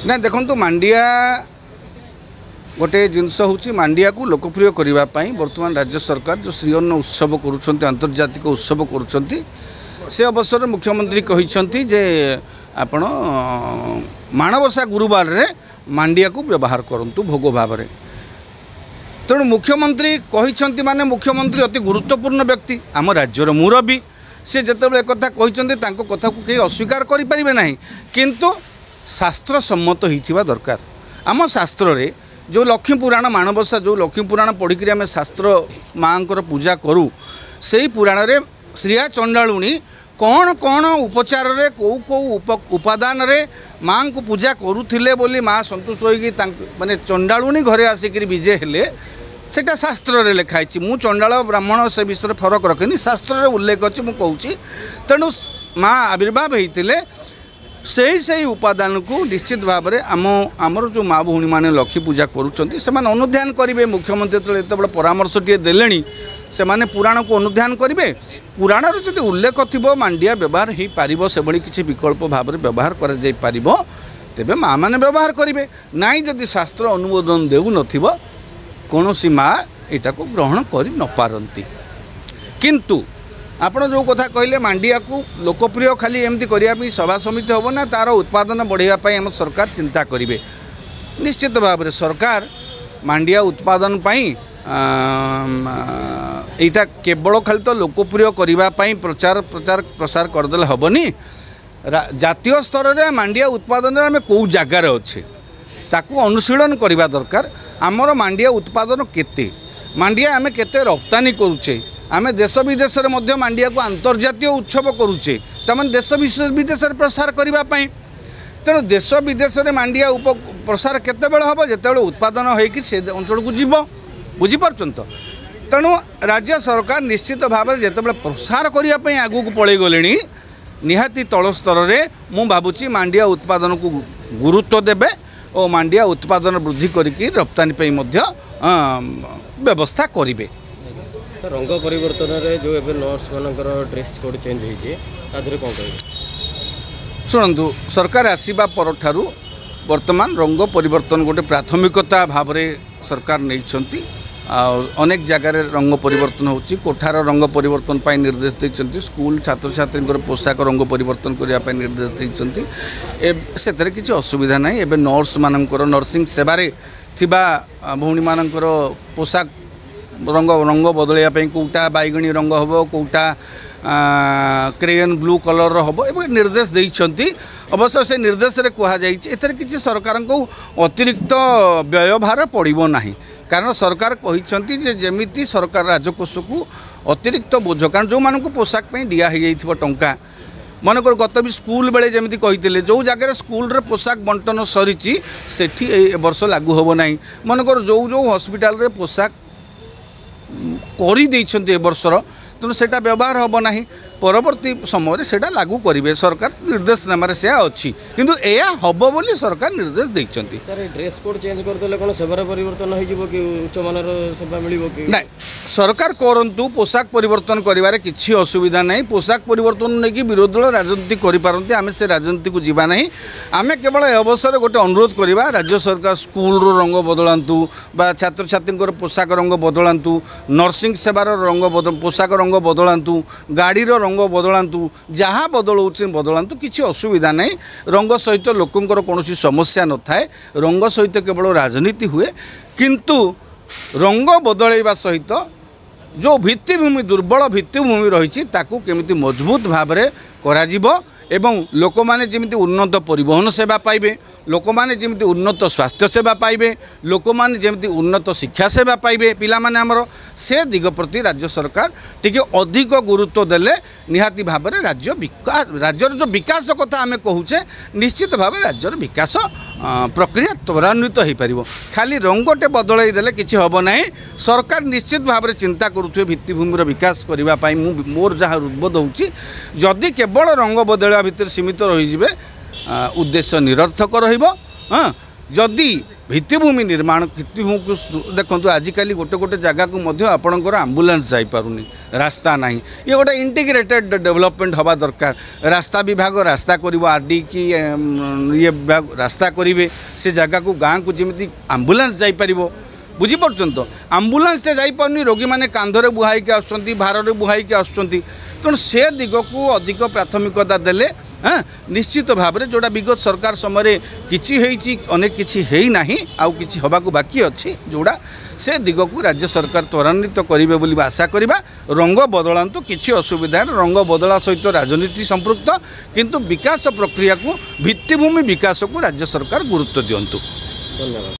ना देखो मांडिया गोटे जिनस हूँ मांडिया को लोकप्रिय करने बर्तमान राज्य सरकार जो श्री अन्न उत्सव करुँच आंतर्जातिक उत्सव करुँच से अवसर मुख्यमंत्री कहते जे आपण माणवसा गुरुवार रे मांडिया को व्यवहार करूँ भोग भाव में तेणु मुख्यमंत्री कहते माने मुख्यमंत्री अति गुरुत्वपूर्ण व्यक्ति आम राज्यर मुरबी से जिते कथा कहते कथा को कहीं अस्वीकार करें ना किंतु शास्त्र सम्मत होता दरकार आम शास्त्र रे जो लक्ष्मी पुराण माणवसा जो लक्ष्मी पुराण पढ़ी आम शास्त्र माँ पूजा करूँ से पुराण रे श्रिया चंडालुणी कौन कौन उपचार रे कौ कौ उपादान रे माँ को पूजा करुले बोली माँ संतुष्ट होगी माने चंडालुणी घरे आसिक विजे हेले सेटा शास्त्र रे लिखाई मु चंडाल ब्राह्मण से विषय फरक रखेनी शास्त्र रे उल्लेख अच्छी मुझे कहूँ तेणु माँ आविर्भाव होते से उपादान को निश्चित भाव में आमर जो माँ भौणी मैंने लक्ष्मी पूजा करुँच से अनुध्यान करेंगे मुख्यमंत्री जो परामर्श टे दे से पुराण को अनुध्यान करेंगे पुराण जो उल्लेख थी मांडिया व्यवहार हो पार से किसी विकल्प भाव में व्यवहार कर तेबे माँ मैंने व्यवहार करेंगे नाई जदि शास्त्र अनुमोदन देउ नथिबो कौन सी माँ यहाँ को ग्रहण कर न पारती किंतु आपण जो कथा कहले मांडिया को लोकप्रिय खाली एमती करने सभा समिति हम ना तार उत्पादन बढ़ावाई आम सरकार चिंता करेंगे निश्चित भाव में सरकार मांडिया उत्पादन यहाँ केवल खाली तो लोकप्रिय करने प्रचार प्रचार प्रसार करदे हेनी जातीय स्तर में मांडिया उत्पादन आम कौ जगार अच्छे ताकू अनुशीलन करवा दरकार आमर मांडिया उत्पादन केते मांडिया आम केते रप्तानी करुचे आम देश विदेश में मांडिया को अंतर्जातीय उत्सव करुचे तमाम देश विदेश प्रसार करने तेणु देश विदेश में मांडिया प्रसार केतेबेले हम जिते उत्पादन होकर से अंचल को जीव बुझीपार तो तेणु राज्य सरकार निश्चित भाव में जिते प्रसार करने आगू को पलि गले निहाती तल स्तर में मुझे भावुँ मांडिया उत्पादन को गुरुत्व देवे और मांडिया उत्पादन वृद्धि करके रप्तानी व्यवस्था करेंगे रंग परिवर्तन रे जो एबे नर्स मानकर ड्रेस कोड चेंज होइछे तादरे कोन कहबे सुनंतु सरकार आसीबा परठारु वर्तमान रंग परिवर्तन गोटे प्राथमिकता भाव में सरकार नहीं अनेक जगार रंग परिवर्तन होची कोठार रंग परिवर्तन पाई निर्देश देइछन्ती स्कूल छात्र छात्री पोशाक रंग परिवर्तन करने निर्देश देइछन्ती से किसी असुविधा नहीं एबे नर्स मानकर नर्सिंग सेवारे थिबा भौणी मानकर पोशाक रंग रंग बदलैया कौटा बैगणी रंग हम कौटा क्रेयन ब्लू कलर हम ए निर्देश देइछन्ती अवश्य से निर्देश रे कहा जाइछि एथरे किछि सरकार को अतिरिक्त व्ययभार पड़िबो नाही कारण सरकार कहिछन्ती जे जेमिति सरकार राजकोष को अतिरिक्त बोझ कारण जो मानक पोशाक पे दिया हो जाइथिबो टंका मनकर गत भी स्कूल बेले जमी कही जो जगह स्कूल रे पोशाक बंटन सरी सेठी वर्ष लागू हम ना मनकर जो जो हॉस्पिटल रे पोशाक कर वर्षर तेणु से व्यवहार हम ना परवर्ती समय से लागू करेंगे सरकार निर्देशनामा से अच्छी किंतु यह हम बोली सरकार निर्देश देइछन्ती सर ड्रेस कोड चेंज करदेले कोन सेवार परिवर्तन हो जिवो कि उच्च मानर सेवा मिलिबो कि ना सरकार करंतु पोशाक परिवर्तन करिवारे किछि असुविधा नहीं पोशाक परिवर्तन नहीं कि विरोधी दल राजनीति करि पारंती आमे से राजनीति को जीवा नहीं आमे केवल अवसर गोटे अनुरोध करिवा राज्य सरकार स्कूल रो रंग बदलांतु बा छात्र छात्री पोशाक रंग बदलांतु नर्सिंग सेवार रंग पोशाक रंग बदलांतु गाड़ी रंग बदलांतु जहाँ बदलांतु किसी असुविधा नहीं रंग सहित लोकंर कौन समस्या न थाए रंग सहित केवल राजनीति हुए किंतु रंग बदलैवा सहित जो भित्तिभूमि दुर्बल भित्तिभूमि रही ताकू केमिति मजबूत भाव में करा एवं लोक माने जेमिति उन्नत परिवहन सेवा पाइबे लोक माने जेमिति उन्नत स्वास्थ्य सेवा पाइबे लोक माने जेमिति उन्नत शिक्षा सेवा पाइबे पिला माने हमर से दिग प्रति राज्य सरकार टिके अधिक गुरुत्व देले निहाती भाव में राज्यर जो विकास कथा आमे कहूचे निश्चित भाव राज्यर विकास प्रक्रिया त्वरान्वित हो पार खाली रंगटे बदल देले किसी हम ना सरकार निश्चित भाव में चिंता करुवे भित्तिभूमि विकास करने मोर जहाँ उद्बोध होची जदि केवल रंग बदलवा भितर सीमित रही उद्देश्य निरर्थक रही जदि भित्तिभूमि निर्माण भित्तिभूमि को देखो आजिकल गोटे गोटे जगह को आपणकर आम्बुलांस जापारुनी रास्ता ना ये गोटे इंटीग्रेटेड डेवलपमेंट हवा दरकार रास्ता विभाग रास्ता कर आरडी की ये विभाग रास्ता करेंगे से जगह को गाँव को जमी आम्बुलांस जापर बुझीपार तो आम्बुलांस जापार रोगी मैंने कांधरे बुहाई के आसुँच भारे बुहाई के आसुँच तेणु से दिग को अधिक प्राथमिकता देले हाँ निश्चित भाव में जोड़ा विगत सरकार समय किसी अनेक किसी है ना आउ कि हवा को बाकी अच्छी जोड़ा से दिग को राज्य सरकार त्वरान्वित करेंगे बोली आशा करवा रंग बदलांतु किसी असुविधा रंग बदला सहित राजनीति संपृक्त किंतु विकास प्रक्रिया को भित्तिभूमि विकास को राज्य सरकार गुरुत्व दिंतु। धन्यवाद।